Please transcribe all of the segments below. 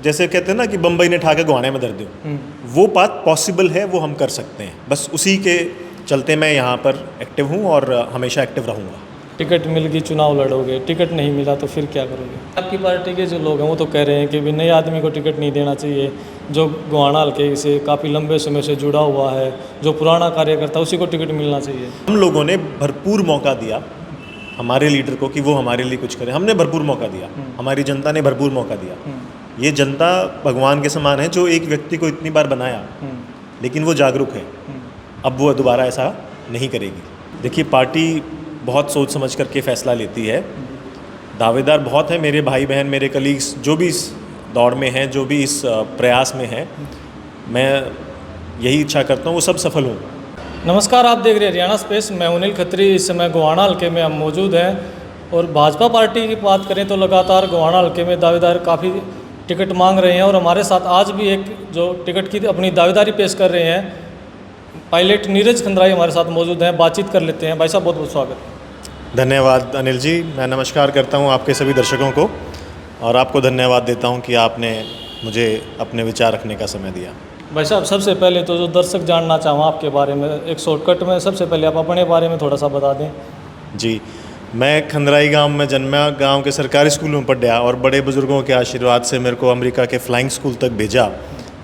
जैसे कहते हैं ना कि बम्बई ने ठा के गुआने में दर्द दो, वो बात पॉसिबल है, वो हम कर सकते हैं। बस उसी के चलते मैं यहाँ पर एक्टिव हूँ और हमेशा एक्टिव रहूँगा। टिकट मिल गई, चुनाव लड़ोगे, टिकट नहीं मिला तो फिर क्या करोगे? आपकी पार्टी के जो लोग हैं वो तो कह रहे हैं कि भी नए आदमी को टिकट नहीं देना चाहिए, जो गोहाना हल्के से काफ़ी लंबे समय से जुड़ा हुआ है, जो पुराना कार्यकर्ता उसी को टिकट मिलना चाहिए। हम लोगों ने भरपूर मौका दिया हमारे लीडर को कि वो हमारे लिए कुछ करे। हमने भरपूर मौका दिया, हमारी जनता ने भरपूर मौका दिया। ये जनता भगवान के समान है जो एक व्यक्ति को इतनी बार बनाया, लेकिन वो जागरूक है। अब वो दोबारा ऐसा नहीं करेगी। देखिए, पार्टी बहुत सोच समझ करके फ़ैसला लेती है। दावेदार बहुत हैं मेरे भाई बहन, मेरे कलीग्स जो भी इस दौड़ में हैं, जो भी इस प्रयास में हैं। मैं यही इच्छा करता हूँ वो सब सफल हों। नमस्कार, आप देख रहे हैं हरियाणा स्पेस। मैं अनिल खत्री। इस समय गोहाना हल्के में हम मौजूद हैं और भाजपा पार्टी की बात करें तो लगातार गोहाना हल्के में दावेदार काफ़ी टिकट मांग रहे हैं और हमारे साथ आज भी एक जो टिकट की अपनी दावेदारी पेश कर रहे हैं, पायलट नीरज खंद्राई हमारे साथ मौजूद हैं। बातचीत कर लेते हैं। भाई साहब, बहुत बहुत स्वागत। धन्यवाद अनिल जी। मैं नमस्कार करता हूँ आपके सभी दर्शकों को और आपको धन्यवाद देता हूँ कि आपने मुझे अपने विचार रखने का समय दिया। भाई साहब, सबसे पहले तो जो दर्शक जानना चाहूँ आपके बारे में, एक शॉर्टकट में सबसे पहले आप अपने बारे में थोड़ा सा बता दें। जी, मैं खंद्राई गांव में जन्मा, गांव के सरकारी स्कूल में पढ़ा और बड़े बुज़ुर्गों के आशीर्वाद से मेरे को अमेरिका के फ्लाइंग स्कूल तक भेजा।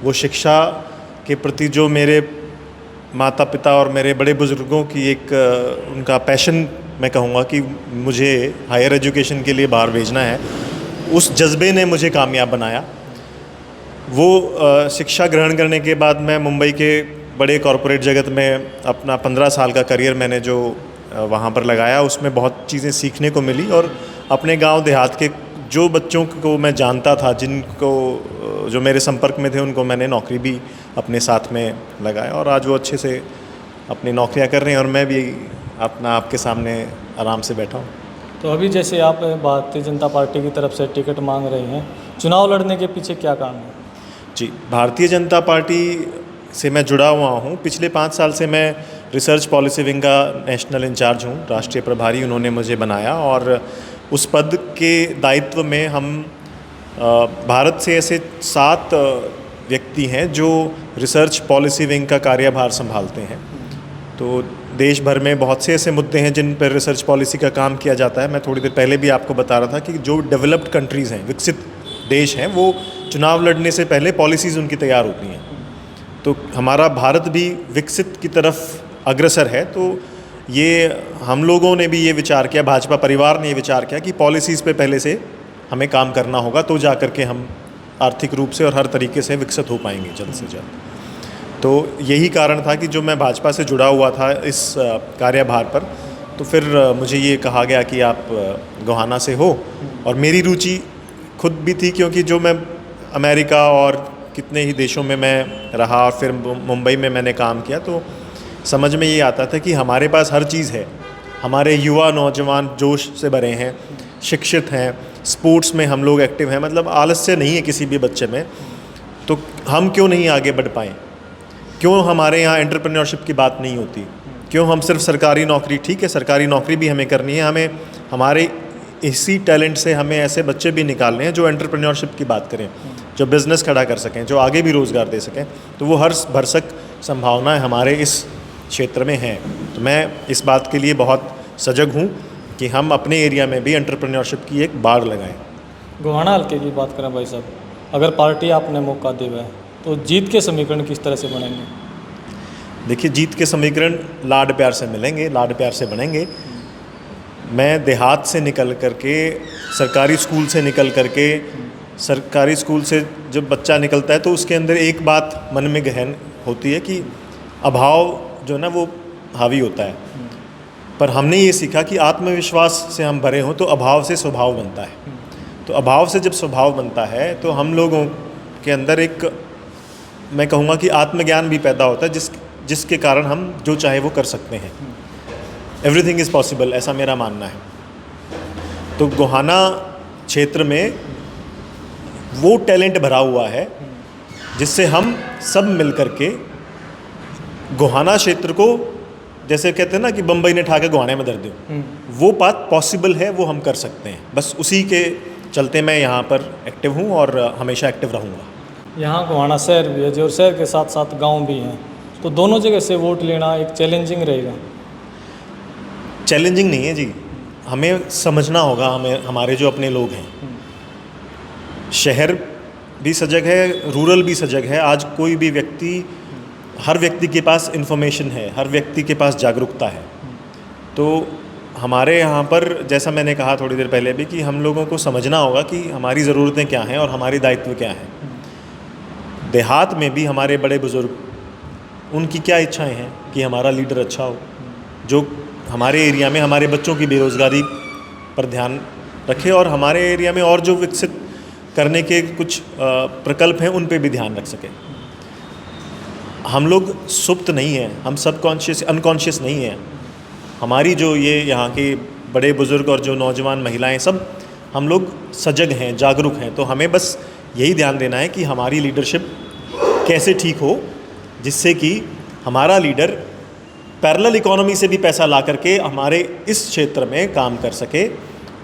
वो शिक्षा के प्रति जो मेरे माता पिता और मेरे बड़े बुज़ुर्गों की एक उनका पैशन, मैं कहूँगा कि मुझे हायर एजुकेशन के लिए बाहर भेजना है, उस जज्बे ने मुझे कामयाब बनाया। वो शिक्षा ग्रहण करने के बाद मैं मुंबई के बड़े कॉरपोरेट जगत में अपना 15 साल का करियर मैंने जो वहाँ पर लगाया, उसमें बहुत चीज़ें सीखने को मिली और अपने गांव देहात के जो बच्चों को मैं जानता था, जिनको जो मेरे संपर्क में थे, उनको मैंने नौकरी भी अपने साथ में लगाया और आज वो अच्छे से अपनी नौकरियाँ कर रहे हैं और मैं भी अपना आपके सामने आराम से बैठा हूँ। तो अभी जैसे आप भारतीय जनता पार्टी की तरफ से टिकट मांग रहे हैं, चुनाव लड़ने के पीछे क्या कारण है? जी, भारतीय जनता पार्टी से मैं जुड़ा हुआ हूँ। पिछले 5 साल से मैं रिसर्च पॉलिसी विंग का नेशनल इंचार्ज हूँ, राष्ट्रीय प्रभारी उन्होंने मुझे बनाया और उस पद के दायित्व में हम भारत से ऐसे 7 व्यक्ति हैं जो रिसर्च पॉलिसी विंग का कार्यभार संभालते हैं। तो देश भर में बहुत से ऐसे मुद्दे हैं जिन पर रिसर्च पॉलिसी का काम किया जाता है। मैं थोड़ी देर पहले भी आपको बता रहा था कि जो डेवलप्ड कंट्रीज़ हैं, विकसित देश हैं, वो चुनाव लड़ने से पहले पॉलिसीज़ उनकी तैयार होती हैं। तो हमारा भारत भी विकसित की तरफ अग्रसर है। तो ये हम लोगों ने भी ये विचार किया, भाजपा परिवार ने ये विचार किया कि पॉलिसीज़ पे पहले से हमें काम करना होगा, तो जा कर के हम आर्थिक रूप से और हर तरीके से विकसित हो पाएंगे जल्द से जल्द। तो यही कारण था कि जो मैं भाजपा से जुड़ा हुआ था इस कार्यभार पर, तो फिर मुझे ये कहा गया कि आप गोहाना से हो। और मेरी रुचि खुद भी थी, क्योंकि जो मैं अमेरिका और कितने ही देशों में मैं रहा और फिर मुंबई में मैंने काम किया, तो समझ में ये आता था कि हमारे पास हर चीज़ है। हमारे युवा नौजवान जोश से भरे हैं, शिक्षित हैं, स्पोर्ट्स में हम लोग एक्टिव हैं, मतलब आलस्य नहीं है किसी भी बच्चे में। तो हम क्यों नहीं आगे बढ़ पाएँ? क्यों हमारे यहाँ एंटरप्रेन्योरशिप की बात नहीं होती? क्यों हम सिर्फ सरकारी नौकरी, ठीक है सरकारी नौकरी भी हमें करनी है, हमें हमारे इसी टैलेंट से हमें ऐसे बच्चे भी निकालने हैं जो एंटरप्रेन्योरशिप की बात करें, जो बिज़नेस खड़ा कर सकें, जो आगे भी रोज़गार दे सकें। तो वो हर भरसक संभावनाएं हमारे इस क्षेत्र में हैं। तो मैं इस बात के लिए बहुत सजग हूँ कि हम अपने एरिया में भी एंटरप्रेन्योरशिप की एक बाड़ लगाएं। गोहाना हल्के की बात करें भाई साहब, अगर पार्टी आपने मौका दिया है तो जीत के समीकरण किस तरह से बनेंगे? देखिए, जीत के समीकरण लाड प्यार से मिलेंगे, लाड प्यार से बनेंगे। मैं देहात से निकल करके, सरकारी स्कूल से निकल करके, सरकारी स्कूल से जब बच्चा निकलता है तो उसके अंदर एक बात मन में गहन होती है कि अभाव जो है ना वो हावी होता है। पर हमने ये सीखा कि आत्मविश्वास से हम भरे हों तो अभाव से स्वभाव बनता है। तो अभाव से जब स्वभाव बनता है तो हम लोगों के अंदर एक, मैं कहूँगा कि आत्मज्ञान भी पैदा होता है, जिसके कारण हम जो चाहे वो कर सकते हैं। एवरीथिंग इज़ पॉसिबल, ऐसा मेरा मानना है। तो गोहाना क्षेत्र में वो टैलेंट भरा हुआ है जिससे हम सब मिल कर के गोहाना क्षेत्र को, जैसे कहते हैं ना कि बम्बई ने ठा के गुआने में दर्द दो, वो बात पॉसिबल है, वो हम कर सकते हैं। बस उसी के चलते मैं यहाँ पर एक्टिव हूँ और हमेशा एक्टिव रहूँगा। यहाँ गोहाना शहर भी है, जो शहर के साथ साथ गांव भी हैं, तो दोनों जगह से वोट लेना एक चैलेंजिंग रहेगा। चैलेंजिंग नहीं है जी, हमें समझना होगा, हमें हमारे जो अपने लोग हैं, शहर भी सजग है, रूरल भी सजग है। आज कोई भी व्यक्ति, हर व्यक्ति के पास इन्फॉर्मेशन है, हर व्यक्ति के पास जागरूकता है। तो हमारे यहाँ पर, जैसा मैंने कहा थोड़ी देर पहले भी, कि हम लोगों को समझना होगा कि हमारी ज़रूरतें क्या हैं और हमारी दायित्व क्या हैं। देहात में भी हमारे बड़े बुज़ुर्ग, उनकी क्या इच्छाएं हैं कि हमारा लीडर अच्छा हो, जो हमारे एरिया में हमारे बच्चों की बेरोज़गारी पर ध्यान रखे और हमारे एरिया में और जो विकसित करने के कुछ प्रकल्प हैं उन पे भी ध्यान रख सके। हम लोग सुप्त नहीं हैं, हम सबकॉन्शियस अनकॉन्शियस नहीं हैं। हमारी जो ये यहाँ के बड़े बुज़ुर्ग और जो नौजवान महिलाएं, सब हम लोग सजग हैं, जागरूक हैं। तो हमें बस यही ध्यान देना है कि हमारी लीडरशिप कैसे ठीक हो, जिससे कि हमारा लीडर पैरेलल इकोनॉमी से भी पैसा ला करके हमारे इस क्षेत्र में काम कर सके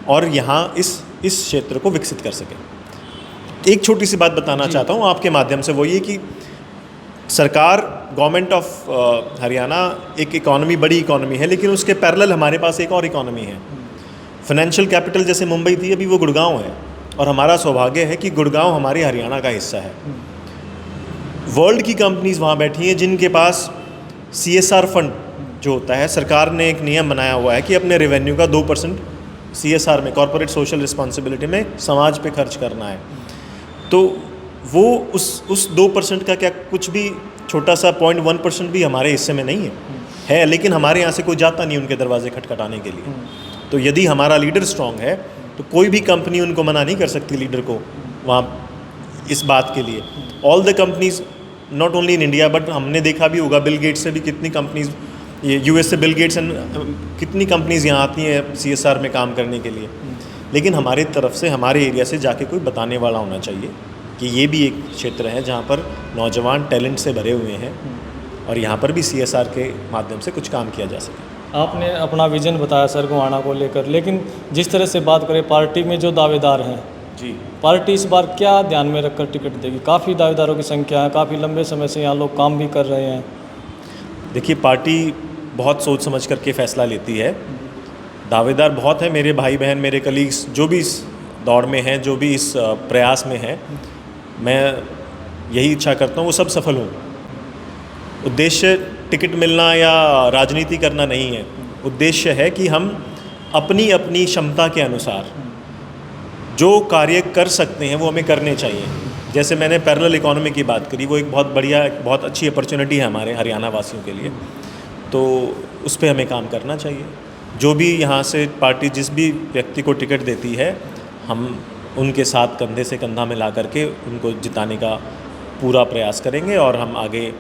और यहाँ इस क्षेत्र को विकसित कर सके। एक छोटी सी बात बताना चाहता हूँ आपके माध्यम से, वो ये कि सरकार, गवर्नमेंट ऑफ हरियाणा एक इकॉनमी, बड़ी इकॉनमी है, लेकिन उसके पैरेलल हमारे पास एक और इकॉनमी है। फाइनेंशियल कैपिटल जैसे मुंबई थी, अभी वो गुड़गांव है, और हमारा सौभाग्य है कि गुड़गांव हमारे हरियाणा का हिस्सा है। वर्ल्ड की कंपनीज वहाँ बैठी हैं जिनके पास CSR फंड जो होता है, सरकार ने एक नियम बनाया हुआ है कि अपने रेवेन्यू का 2% CSR में, कॉर्पोरेट सोशल रिस्पॉन्सिबिलिटी में, समाज पे खर्च करना है। तो वो उस 2% का क्या कुछ भी छोटा सा 0.1% भी हमारे हिस्से में नहीं है, लेकिन हमारे यहाँ से कोई जाता नहीं उनके दरवाजे खटखटाने के लिए। तो यदि हमारा लीडर स्ट्रांग है तो कोई भी कंपनी उनको मना नहीं कर सकती लीडर को वहाँ इस बात के लिए। All the companies, not only in India, but हमने देखा भी होगा, बिल गेट्स से भी कितनी कंपनीज, ये US से बिल गेट्स एंड कितनी कंपनीज यहाँ आती हैं CSR में काम करने के लिए। लेकिन हमारे तरफ से, हमारे एरिया से जाके कोई बताने वाला होना चाहिए कि ये भी एक क्षेत्र है जहाँ पर नौजवान टैलेंट से भरे हुए हैं और यहाँ पर भी CSR के माध्यम से कुछ काम किया जा सके। आपने अपना विजन बताया सर गोहाना को लेकर, लेकिन जिस तरह से बात करें पार्टी में जो दावेदार हैं जी, पार्टी इस बार क्या ध्यान में रखकर टिकट देगी? काफ़ी दावेदारों की संख्या है, काफ़ी लंबे समय से यहाँ लोग काम भी कर रहे हैं। देखिए, पार्टी बहुत सोच समझ करके फ़ैसला लेती है। दावेदार बहुत हैं, मेरे भाई बहन, मेरे कलीग्स जो भी इस दौड़ में हैं, जो भी इस प्रयास में हैं, मैं यही इच्छा करता हूँ वो सब सफल हों। उद्देश्य टिकट मिलना या राजनीति करना नहीं है, उद्देश्य है कि हम अपनी अपनी क्षमता के अनुसार जो कार्य कर सकते हैं वो हमें करने चाहिए। जैसे मैंने पैरेलल इकोनॉमी की बात करी, वो एक बहुत बढ़िया, बहुत अच्छी अपॉर्चुनिटी है हमारे हरियाणा वासियों के लिए, तो उस पर हमें काम करना चाहिए। जो भी यहाँ से पार्टी जिस भी व्यक्ति को टिकट देती है, हम उनके साथ कंधे से कंधा मिला करके उनको जिताने का पूरा प्रयास करेंगे और हम आगे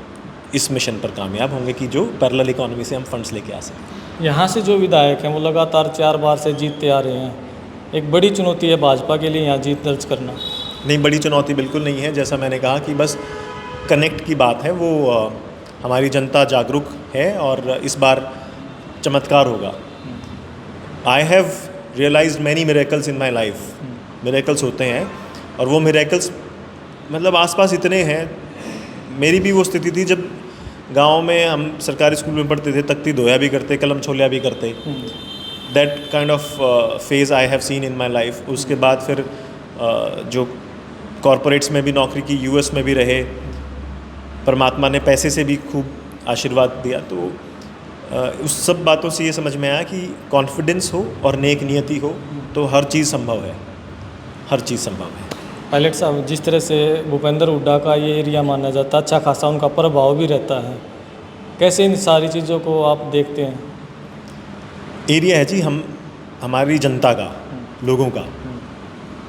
इस मिशन पर कामयाब होंगे कि जो पैरेलल इकोनॉमी से हम फंड्स लेके आ सकें। यहाँ से जो विधायक हैं वो लगातार 4 बार से जीतते आ रहे हैं। एक बड़ी चुनौती है भाजपा के लिए यहाँ जीत दर्ज करना। नहीं, बड़ी चुनौती बिल्कुल नहीं है। जैसा मैंने कहा कि बस कनेक्ट की बात है, वो हमारी जनता जागरूक है और इस बार चमत्कार होगा। I have realized many miracles in my life. Miracles होते हैं और वो मिरेकल्स मतलब आसपास इतने हैं। मेरी भी वो स्थिति थी जब गांव में हम सरकारी स्कूल में पढ़ते थे, तख्ती धोया भी करते, कलम छोलिया भी करते। That kind of phase I have seen in my life. उसके बाद फिर जो कॉरपोरेट्स में भी नौकरी की, US में भी रहे, परमात्मा ने पैसे से भी खूब आशीर्वाद दिया। तो उस सब बातों से ये समझ में आया कि कॉन्फिडेंस हो और नेक नियति हो तो हर चीज़ संभव है, हर चीज़ संभव है। पायलट साहब, जिस तरह से भूपेंद्र हुड्डा का ये एरिया माना जाता है, अच्छा खासा उनका प्रभाव भी रहता है, कैसे इन सारी चीज़ों को आप देखते हैं? एरिया है जी, हमारी जनता का, लोगों का,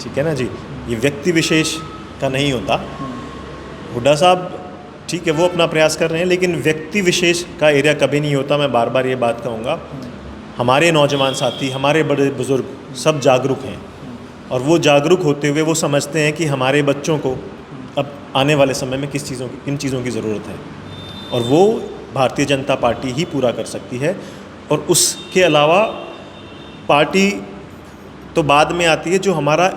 ठीक है ना जी, ये व्यक्ति विशेष का नहीं होता। हुड्डा साहब ठीक है, वो अपना प्रयास कर रहे हैं, लेकिन व्यक्ति विशेष का एरिया कभी नहीं होता। मैं बार बार ये बात कहूँगा। हमारे नौजवान साथी, हमारे बड़े बुज़ुर्ग सब जागरूक हैं और वो जागरूक होते हुए वो समझते हैं कि हमारे बच्चों को अब आने वाले समय में किन चीज़ों की ज़रूरत है और वो भारतीय जनता पार्टी ही पूरा कर सकती है। और उसके अलावा पार्टी तो बाद में आती है, जो हमारा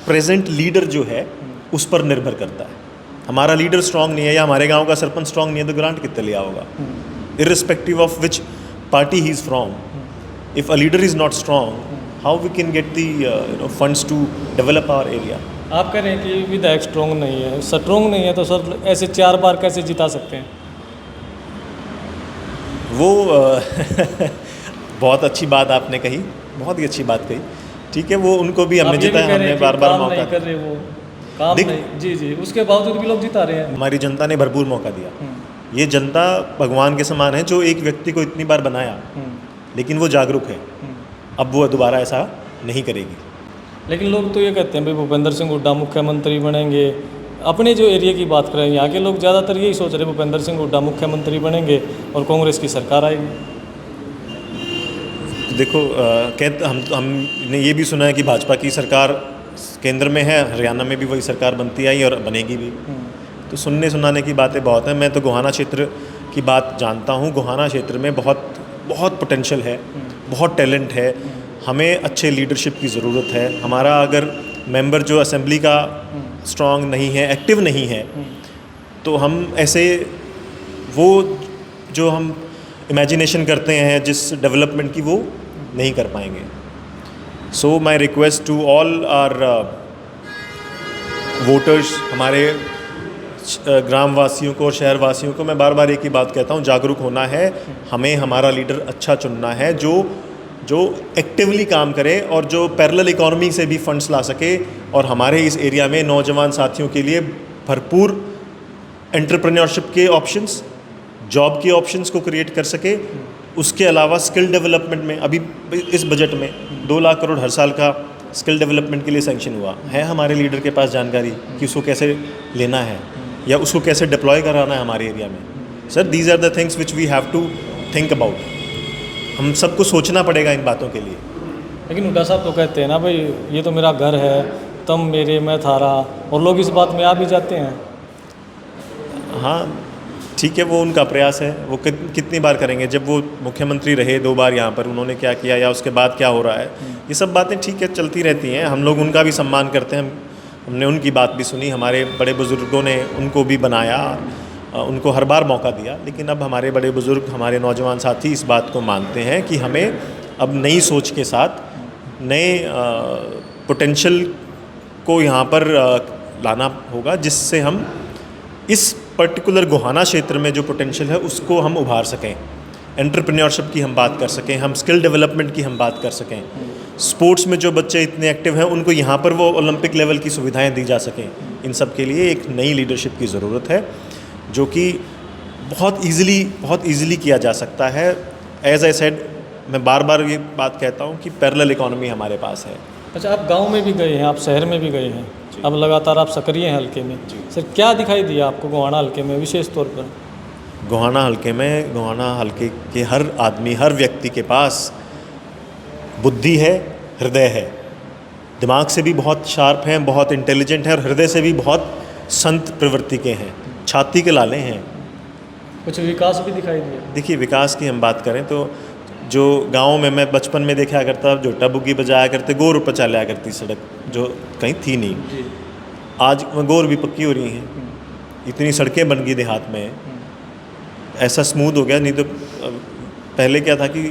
प्रेजेंट लीडर जो है उस पर निर्भर करता है। हमारा लीडर स्ट्रांग नहीं है या हमारे गांव का सरपंच स्ट्रांग नहीं है तो ग्रांट कितने लिया होगा, irrespective of which party he is from. If a leader is not strong, how we can get the funds to develop our area. आप कह रहे हैं कि विधायक स्ट्रॉन्ग नहीं है, स्ट्रॉन्ग नहीं है तो सर ऐसे 4 बार कैसे जिता सकते हैं? वो बहुत अच्छी बात आपने कही, बहुत ही अच्छी बात कही। ठीक है, वो उनको भी हमने जिताया, हमने बार बार मौका नहीं कर रहे, वो काम नहीं, जी जी, उसके बावजूद भी लोग जिता रहे हैं। हमारी जनता ने भरपूर मौका दिया। ये जनता भगवान के समान है जो एक व्यक्ति को इतनी बार बनाया, लेकिन वो जागरूक है। अब वो दोबारा ऐसा नहीं करेगी। लेकिन लोग तो ये कहते हैं भाई भूपेंद्र सिंह हुड्डा मुख्यमंत्री बनेंगे। अपने जो एरिया की बात करें, यहाँ के लोग ज़्यादातर यही सोच रहे हैं भूपेंद्र सिंह हुड्डा मुख्यमंत्री बनेंगे और कांग्रेस की सरकार आएगी। देखो, हमने ये भी सुना है कि भाजपा की सरकार केंद्र में है, हरियाणा में भी वही सरकार बनती आई और बनेगी भी। तो सुनने सुनाने की बातें बहुत हैं। मैं तो गोहाना क्षेत्र की बात जानता हूँ। गोहाना क्षेत्र में बहुत बहुत पोटेंशियल है, बहुत टैलेंट है। हमें अच्छे लीडरशिप की ज़रूरत है। हमारा अगर मेंबर जो असेंबली का स्ट्रांग नहीं है, एक्टिव नहीं है, तो हम ऐसे वो जो हम इमेजिनेशन करते हैं जिस डेवलपमेंट की, वो नहीं कर पाएंगे। So my request to all our voters, हमारे ग्रामवासियों को और शहरवासियों को मैं बार बार एक ही बात कहता हूँ, जागरूक होना है। हमें हमारा लीडर अच्छा चुनना है जो एक्टिवली काम करे और जो पैरेलल इकोनॉमी से भी फंड्स ला सके और हमारे इस एरिया में नौजवान साथियों के लिए भरपूर एंटरप्रेन्योरशिप के ऑप्शंस, जॉब के ऑप्शंस को क्रिएट कर सके। उसके अलावा स्किल डेवलपमेंट में अभी इस बजट में 2 लाख करोड़ हर साल का स्किल डेवलपमेंट के लिए सैंक्शन हुआ है। हमारे लीडर के पास जानकारी कि उसको कैसे लेना है या उसको कैसे डिप्लॉय कराना है हमारे एरिया में। Sir, these are the things which we have to think about. हम सबको सोचना पड़ेगा इन बातों के लिए। लेकिन हुड्डा साहब तो कहते हैं ना भाई, ये तो मेरा घर है, तुम मेरे मैं थारा, और लोग इस बात में आ भी जाते हैं। हाँ ठीक है, वो उनका प्रयास है। वो कितनी बार करेंगे? जब वो मुख्यमंत्री रहे 2 बार यहाँ पर, उन्होंने क्या किया या उसके बाद क्या हो रहा है, ये सब बातें ठीक है चलती रहती हैं। हम लोग उनका भी सम्मान करते हैं। हमने उनकी बात भी सुनी, हमारे बड़े बुज़ुर्गों ने उनको भी बनाया, उनको हर बार मौका दिया। लेकिन अब हमारे बड़े बुज़ुर्ग, हमारे नौजवान साथी इस बात को मानते हैं कि हमें अब नई सोच के साथ नए पोटेंशियल को यहाँ पर लाना होगा, जिससे हम इस पर्टिकुलर गोहाना क्षेत्र में जो पोटेंशियल है उसको हम उभार सकें। एंटरप्रेन्योरशिप की हम बात कर सकें, हम स्किल डेवलपमेंट की हम बात कर सकें। स्पोर्ट्स में जो बच्चे इतने एक्टिव हैं उनको यहाँ पर वो ओलंपिक लेवल की सुविधाएं दी जा सकें। इन सब के लिए एक नई लीडरशिप की ज़रूरत है, जो कि बहुत ईज़िली किया जा सकता है। एज आई सेड, मैं बार बार ये बात कहता हूँ कि पैरेलल इकोनॉमी हमारे पास है। अच्छा, आप गांव में भी गए हैं, आप शहर में भी गए हैं, अब लगातार आप सक्रिय हैं हल्के में। सर, क्या दिखाई दिया आपको गोहाना हल्के में विशेष तौर पर? गोहाना हल्के के हर आदमी, हर व्यक्ति के पास बुद्धि है, हृदय है। दिमाग से भी बहुत शार्प हैं, बहुत इंटेलिजेंट हैं, और हृदय से भी बहुत संत प्रवृत्ति के हैं, छाती के लाले हैं। कुछ विकास भी दिखाई दिया? देखिए, विकास की हम बात करें तो जो गाँव में मैं बचपन में देखा करता, जो टबुगी बजाया करते, गोर ऊपर चलाया करती सड़क, जो कहीं थी नहीं। आज गोर भी पक्की हो रही हैं, इतनी सड़कें बन गई देहात में, ऐसा स्मूथ हो गया। नहीं तो पहले क्या था कि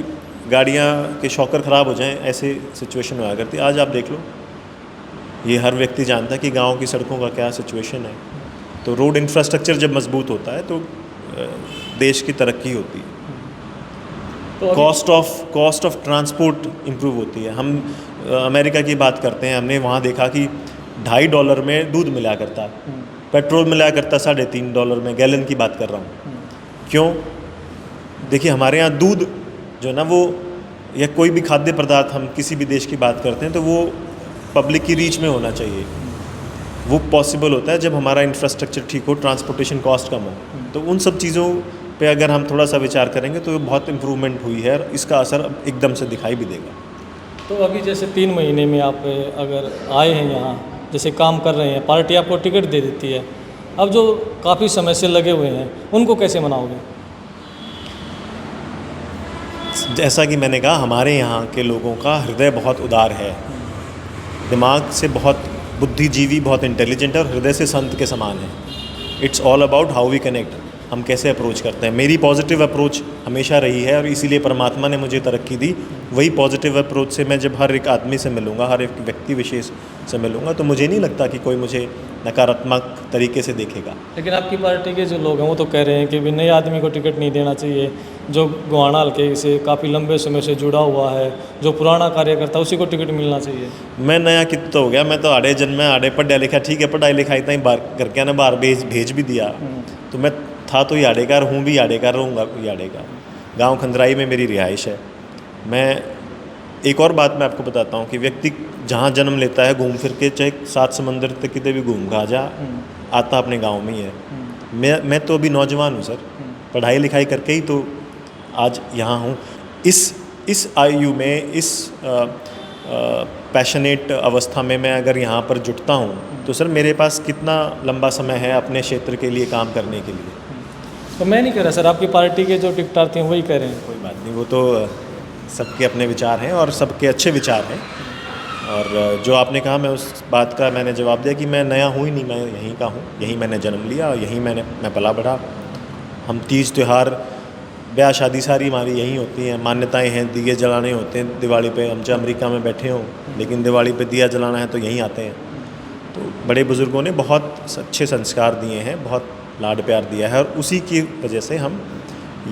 गाड़ियाँ के शॉकर ख़राब हो जाएं, ऐसे सिचुएशन हुआ करती। आज आप देख लो, ये हर व्यक्ति जानता है कि गांव की सड़कों का क्या सिचुएशन है। तो रोड इंफ्रास्ट्रक्चर जब मजबूत होता है तो देश की तरक्की होती है। तो कॉस्ट ऑफ ट्रांसपोर्ट इम्प्रूव होती है। हम अमेरिका की बात करते हैं, हमने वहाँ देखा कि $2.5 में दूध मिला करता, पेट्रोल मिला करता $3.5 में, गैलन की बात कर रहा हूँ। क्यों? देखिए, हमारे यहाँ दूध जो है ना, वो या कोई भी खाद्य पदार्थ हम किसी भी देश की बात करते हैं तो वो पब्लिक की रीच में होना चाहिए। वो पॉसिबल होता है जब हमारा इंफ्रास्ट्रक्चर ठीक हो, ट्रांसपोर्टेशन कॉस्ट कम हो। तो उन सब चीज़ों पे अगर हम थोड़ा सा विचार करेंगे तो बहुत इम्प्रूवमेंट हुई है, और इसका असर अब एकदम से दिखाई भी देगा। तो अभी जैसे 3 महीने में आप अगर आए हैं यहाँ, जैसे काम कर रहे हैं, पार्टी आपको टिकट दे देती है, अब जो काफ़ी समय से लगे हुए हैं उनको कैसे मनाओगे? जैसा कि मैंने कहा, हमारे यहाँ के लोगों का हृदय बहुत उदार है, दिमाग से बहुत बुद्धिजीवी, बहुत इंटेलिजेंट है और हृदय से संत के समान है। It's all about how we connect, हम कैसे अप्रोच करते हैं। मेरी पॉजिटिव अप्रोच हमेशा रही है और इसीलिए परमात्मा ने मुझे तरक्की दी। वही पॉजिटिव अप्रोच से मैं जब हर एक आदमी से मिलूँगा, हर एक व्यक्ति विशेष से मिलूँगा, तो मुझे नहीं लगता कि कोई मुझे नकारात्मक तरीके से देखेगा। लेकिन आपकी पार्टी के जो लोग हैं वो तो कह रहे हैं कि भी नए आदमी को टिकट नहीं देना चाहिए, जो गोहाना हल्के से काफ़ी लंबे समय से जुड़ा हुआ है, जो पुराना कार्यकर्ता उसी को टिकट मिलना चाहिए। मैं नया कित तो हो गया, मैं तो आड़े जन्मे आड़े पढ़ा लिखा, ठीक है पढ़ाई लिखाई ताई बार करके ना बाहर भेज भी दिया, तो मैं था तो ही आड़ेकार, हूँ भी आड़ेकार, रहूँगा भी आड़ेकार। गांव खंदराई में मेरी रिहाइश है। मैं एक और बात मैं आपको बताता हूँ कि व्यक्ति जहाँ जन्म लेता है, घूम फिर के चाहे 7 समंदर तक कितने भी घूम खा जा, आता अपने गांव में ही है। मैं तो अभी नौजवान हूँ सर, पढ़ाई लिखाई करके ही तो आज यहाँ हूँ। इस आयु में, इस पैशनेट अवस्था में मैं अगर यहाँ पर जुटता हूँ तो सर मेरे पास कितना लंबा समय है अपने क्षेत्र के लिए काम करने के लिए। तो मैं नहीं कह रहा सर, आपकी पार्टी के जो टिकटार्थी हैं वही कह रहे हैं। कोई बात नहीं, वो तो सबके अपने विचार हैं और सबके अच्छे विचार हैं। और जो आपने कहा, मैं उस बात का मैंने जवाब दिया कि मैं नया हूँ ही नहीं, मैं यहीं का हूँ, यहीं मैंने जन्म लिया और यहीं मैं पला बढ़ा। हम तीज त्यौहार, ब्याह शादी सारी हमारी यहीं होती हैं। मान्यताएं हैं, दिए जलाने होते हैं दिवाली पे, हम चाहे अमेरिका में बैठे हों लेकिन दिवाली पे दिया जलाना है तो यहीं आते हैं। तो बड़े बुज़ुर्गों ने बहुत अच्छे संस्कार दिए हैं, बहुत लाड प्यार दिया है और उसी की वजह से हम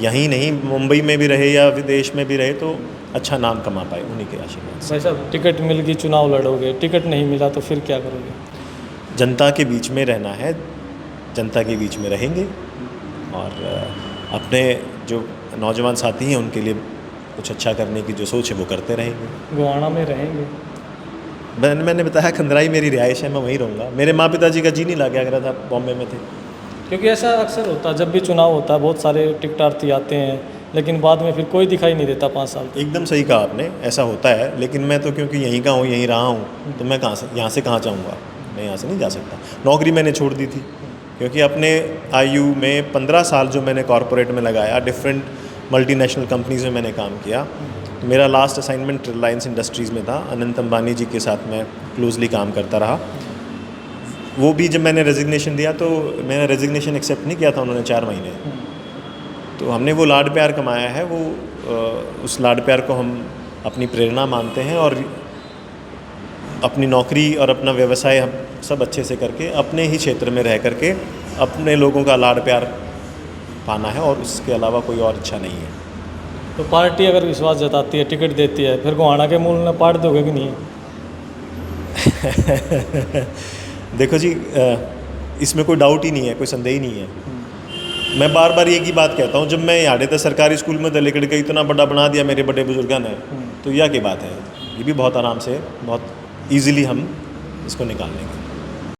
यहीं नहीं, मुंबई में भी रहे या विदेश में भी रहे तो अच्छा नाम कमा पाए, उन्हीं के आशीर्वाद से। भाई साहब, टिकट मिल गई, चुनाव लड़ोगे, टिकट नहीं मिला तो फिर क्या करोगे? जनता के बीच में रहना है, जनता के बीच में रहेंगे और अपने जो नौजवान साथी हैं उनके लिए कुछ अच्छा करने की जो सोच है वो करते रहेंगे। गोहाना में रहेंगे? मैंने बताया खंदराई मेरी रिहाइश है, मैं वहीं रहूँगा। मेरे माँ पिताजी का जी नहीं लगा अगर था बॉम्बे में थे। क्योंकि ऐसा अक्सर होता है, जब भी चुनाव होता है बहुत सारे टिकटार्थी आते हैं लेकिन बाद में फिर कोई दिखाई नहीं देता 5 साल तक। एकदम सही कहा आपने, ऐसा होता है। लेकिन मैं तो क्योंकि यहीं का हूँ, यहीं रहा हूँ, तो मैं कहाँ से यहाँ से कहाँ जाऊँगा? मैं यहाँ से नहीं जा सकता। नौकरी मैंने छोड़ दी थी क्योंकि अपने आयु में 15 साल जो मैंने कॉरपोरेट में लगाया, डिफरेंट मल्टीनेशनल कंपनीज़ में मैंने काम किया। तो मेरा लास्ट असाइनमेंट रिलायंस इंडस्ट्रीज़ में था। अनंत अंबानी जी के साथ मैं क्लोजली काम करता रहा। वो भी जब मैंने रेजिग्नेशन दिया तो मैंने रेजिग्नेशन एक्सेप्ट नहीं किया था उन्होंने 4 महीने। तो हमने वो लाड प्यार कमाया है, वो उस लाड प्यार को हम अपनी प्रेरणा मानते हैं और अपनी नौकरी और अपना व्यवसाय हम सब अच्छे से करके अपने ही क्षेत्र में रह करके अपने लोगों का लाड प्यार पाना है और उसके अलावा कोई और इच्छा नहीं है। तो पार्टी अगर विश्वास जताती है, टिकट देती है, फिर गोहाना के मूल में पाट दोगे कि नहीं? देखो जी, इसमें कोई डाउट ही नहीं है, कोई संदेह ही नहीं है। मैं बार बार एक ही बात कहता हूँ, जब मैं यहाँ था सरकारी स्कूल में लिखड़ के इतना बड़ा बना दिया मेरे बड़े बुजुर्गों ने, तो यह क्या बात है? ये भी बहुत आराम से, बहुत ईजीली हम इसको निकाल लेंगे।